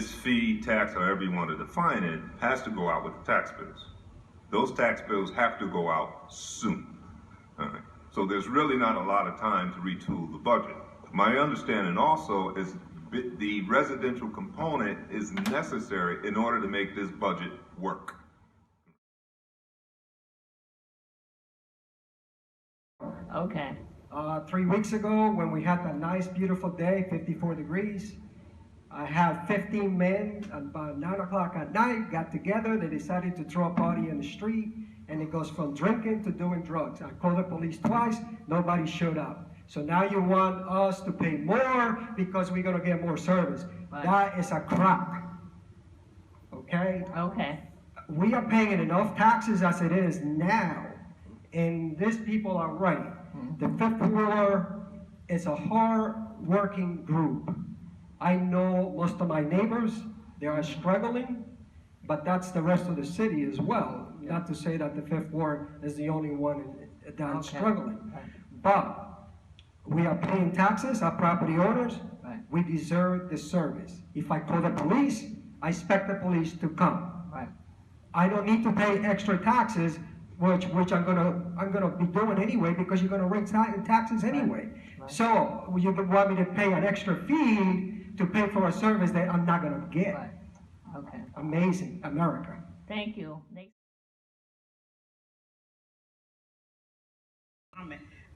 this fee, tax, however you want to define it, has to go out with the tax bills. Those tax bills have to go out soon. All right. So there's really not a lot of time to retool the budget. My understanding also is the residential component is necessary in order to make this budget work. Okay. 3 weeks ago, when we had that nice, beautiful day, 54 degrees, I had 15 men about 9 o'clock at night got together. They decided to throw a party in the street, and it goes from drinking to doing drugs. I called the police twice. Nobody showed up. So now you want us to pay more because we're going to get more service. Right. That is a crap. Okay? Okay. We are paying enough taxes as it is now, and these people are right. The Fifth Ward is a hard-working group. I know most of my neighbors, they are struggling, but that's the rest of the city as well. Not to say that the Fifth Ward is the only one that's struggling. But we are paying taxes, our property owners, we deserve the service. If I call the police, I expect the police to come. I don't need to pay extra taxes, which I'm gonna be doing anyway, because you're gonna raise taxes anyway. So you want me to pay an extra fee to pay for a service that I'm not gonna get. Okay. Amazing, America. Thank you.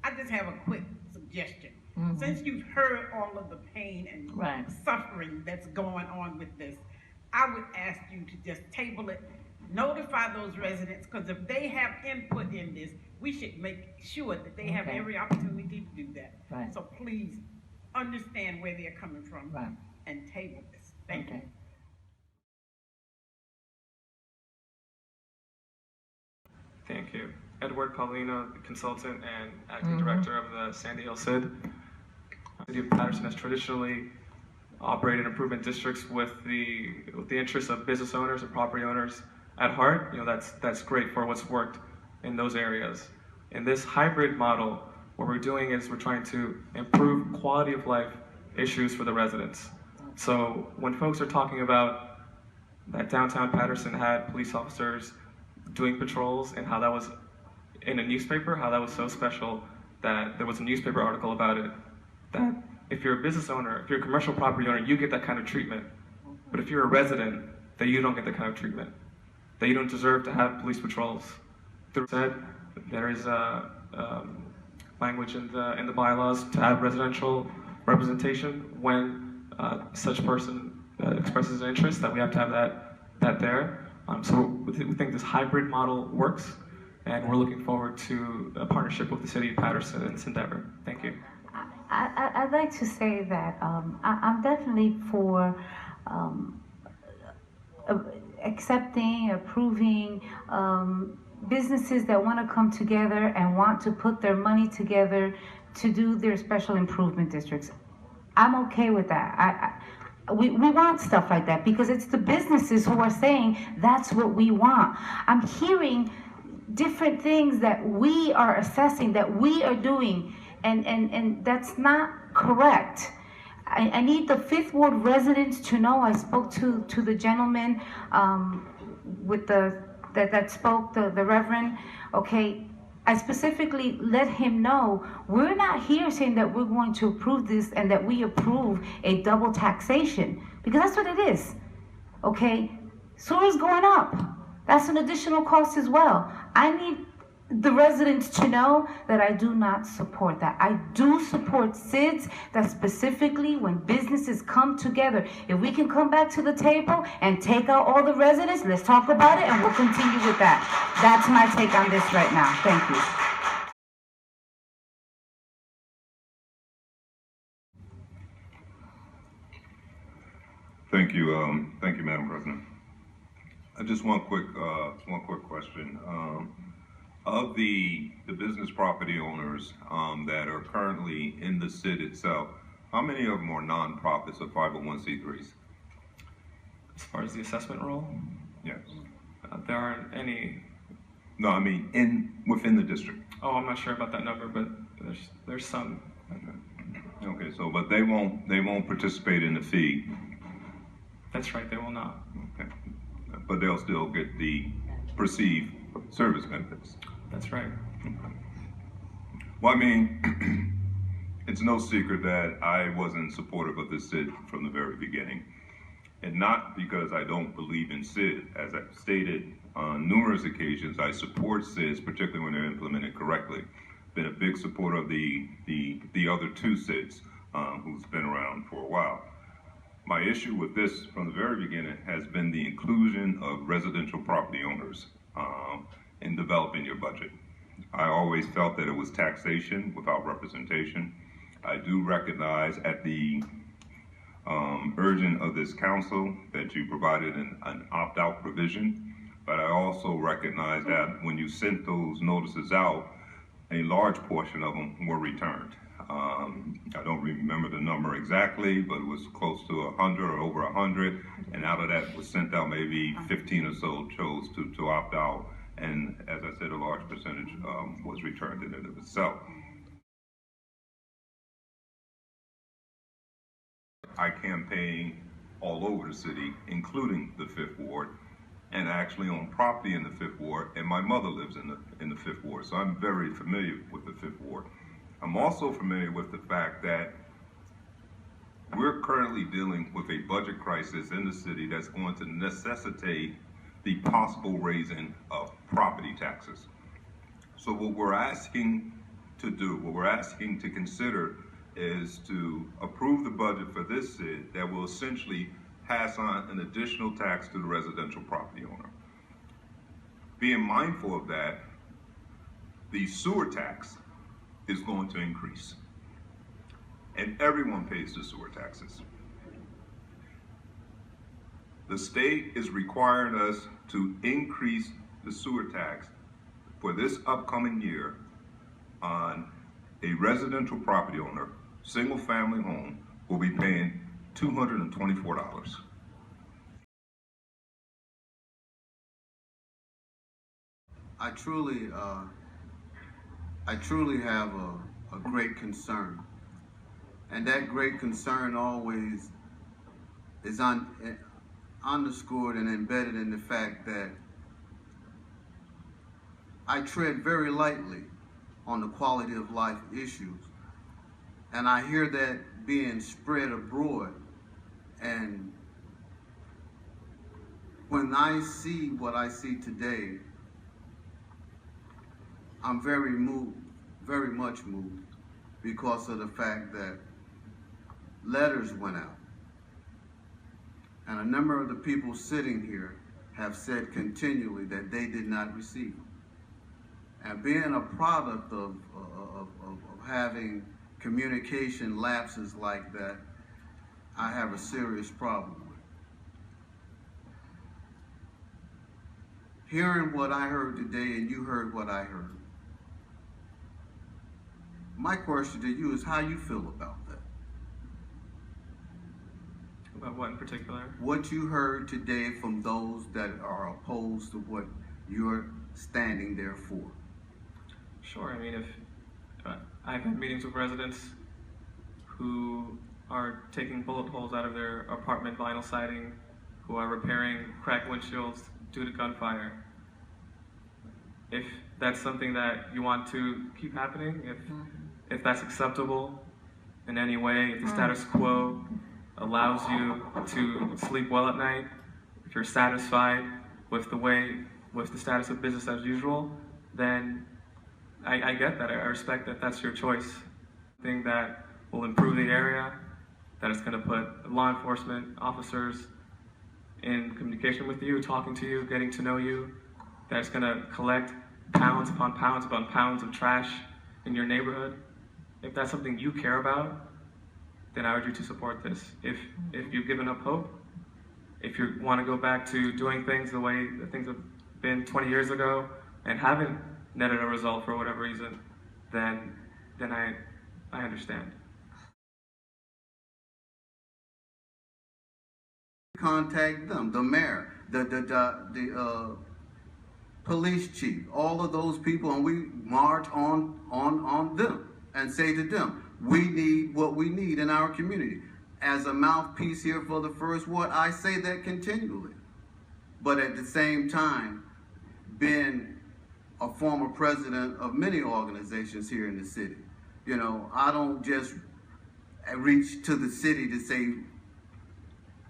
I just have a quick suggestion. Since you've heard all of the pain and suffering that's going on with this, I would ask you to just table it, notify those residents, because if they have input in this, we should make sure that they have every opportunity to do that. So please understand where they're coming from and table this. Thank you. Thank you. Edward Paulino, consultant and acting director of the Sandy Hill SID. The city of Paterson has traditionally operated improvement districts with the interests of business owners and property owners at heart. You know, that's great for what's worked in those areas. In this hybrid model, what we're doing is we're trying to improve quality of life issues for the residents. So when folks are talking about that downtown Paterson had police officers doing patrols and how that was in a newspaper, how that was so special that there was a newspaper article about it, that if you're a business owner, if you're a commercial property owner, you get that kind of treatment. But if you're a resident, that you don't get that kind of treatment, that you don't deserve to have police patrols. Said there is a language in the bylaws to have residential representation when such person expresses an interest, that we have to have that there. So we think this hybrid model works, and we're looking forward to a partnership with the city of Paterson in this endeavor. Thank you. I'd like to say that I'm definitely for accepting, approving businesses that want to come together and want to put their money together to do their special improvement districts. I'm okay with that. We want stuff like that because it's the businesses who are saying that's what we want. I'm hearing different things that we are assessing, that we are doing, and that's not correct. I need the Fifth Ward residents to know. I spoke to the gentleman with that spoke, the Reverend. Okay, I specifically let him know we're not here saying that we're going to approve this and that we approve a double taxation, because that's what it is. Okay, sewer's going up. That's an additional cost as well. I need the residents to know that I do not support that. I do support SIDs, that specifically when businesses come together. If we can come back to the table and take out all the residents, let's talk about it and we'll continue with that. That's my take on this right now. Thank you. Thank you, Madam President. Just one quick question. Of the business property owners that are currently in the SID itself, how many of them are nonprofits or 501c3s? As far as the assessment role? Yes. There aren't any. No, I mean within the district. Oh, I'm not sure about that number, but there's some. Okay, so but they won't participate in the fee That's right, they will not. Okay. But they'll still get the perceived service benefits. That's right. Well, I mean, it's no secret that I wasn't supportive of the SID from the very beginning. And not because I don't believe in SID. As I've stated on numerous occasions, I support SIDs, particularly when they're implemented correctly. Been a big supporter of the other two SIDs, who's been around for a while. My issue with this from the very beginning has been the inclusion of residential property owners in developing your budget. I always felt that it was taxation without representation. I do recognize at the urging of this council that you provided an opt-out provision, but I also recognize that when you sent those notices out, a large portion of them were returned. I don't remember the number exactly, but it was close to 100 or over 100, and out of that was sent out, maybe 15 or so chose to opt out, and as I said, a large percentage was returned in and of itself. I campaigned all over the city, including the 5th Ward, and actually own property in the 5th Ward, and my mother lives in the 5th Ward, so I'm very familiar with the 5th Ward. I'm also familiar with the fact that we're currently dealing with a budget crisis in the city that's going to necessitate the possible raising of property taxes. So what we're asking to do, what we're asking to consider is to approve the budget for this SID that will essentially pass on an additional tax to the residential property owner. Being mindful of that, the sewer tax is going to increase. And everyone pays the sewer taxes. The state is requiring us to increase the sewer tax for this upcoming year on a residential property owner, single family home, will be paying $224. I truly have a great concern, and that great concern always is underscored and embedded in the fact that I tread very lightly on the quality of life issues, and I hear that being spread abroad, and when I see what I see today, I'm very moved, very much moved, because of the fact that letters went out. And a number of the people sitting here have said continually that they did not receive them. And being a product of having communication lapses like that, I have a serious problem with. Hearing what I heard today and you heard what I heard, my question to you is how you feel about that. About what in particular? What you heard today from those that are opposed to what you're standing there for. Sure, I mean, if I've had meetings with residents who are taking bullet holes out of their apartment vinyl siding, who are repairing cracked windshields due to gunfire. If that's something that you want to keep happening, if that's acceptable in any way, if the status quo allows you to sleep well at night, if you're satisfied with the status of business as usual, then I get that. I respect that that's your choice. Thing that will improve the area, that is going to put law enforcement officers in communication with you, talking to you, getting to know you, that's going to collect pounds upon pounds of trash in your neighborhood. If that's something you care about, then I urge you to support this. If you've given up hope, if you want to go back to doing things the way that things have been 20 years ago and haven't netted a result for whatever reason, then I understand. Contact them, the mayor, the police chief, all of those people, and we march on them and say to them, we need what we need in our community. as a mouthpiece here for the First Ward, I say that continually. But at the same time, being a former president of many organizations here in the city, you know, I don't just reach to the city to say,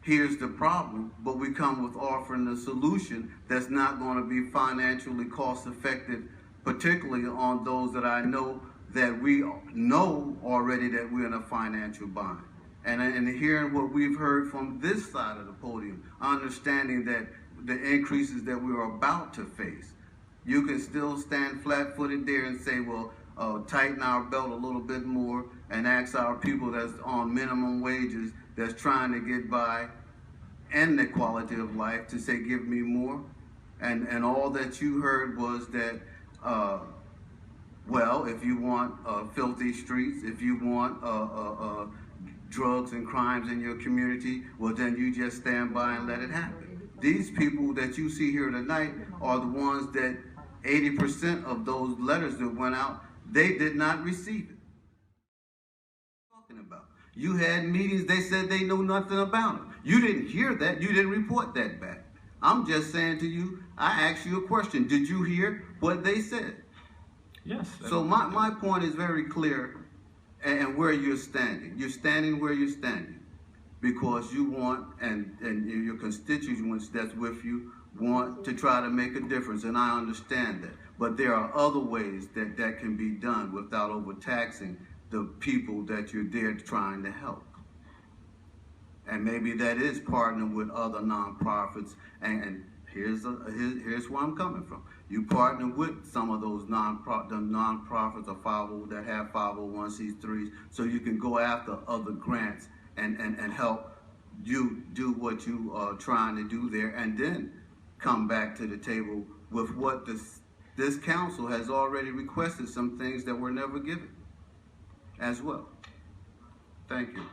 here's the problem, but we come with offering a solution that's not going to be financially cost effective, particularly on those that I know that we know already that we're in a financial bind. And hearing what we've heard from this side of the podium, understanding that the increases that we're about to face, you can still stand flat-footed there and say, well, tighten our belt a little bit more and ask our people that's on minimum wages, that's trying to get by, and the quality of life, to say, give me more. And all that you heard was that, well, if you want filthy streets, if you want drugs and crimes in your community, well, then you just stand by and let it happen. These people that you see here tonight are the ones that 80% of those letters that went out, they did not receive it. Talking about, you had meetings, they said they know nothing about it. You didn't hear that, you didn't report that back. I'm just saying to you, I asked you a question. Did you hear what they said? Yes. So my point is very clear, and where you're standing. You're standing where you're standing because you want, and your constituents that's with you want to try to make a difference, and I understand that. But there are other ways that can be done without overtaxing the people that you're there trying to help. And maybe that is partnering with other nonprofits, and here's where I'm coming from. You partner with some of those nonprofits or 50 that have 501c3s, so you can go after other grants and help you do what you are trying to do there, and then come back to the table with what this council has already requested, some things that were never given as well. Thank you.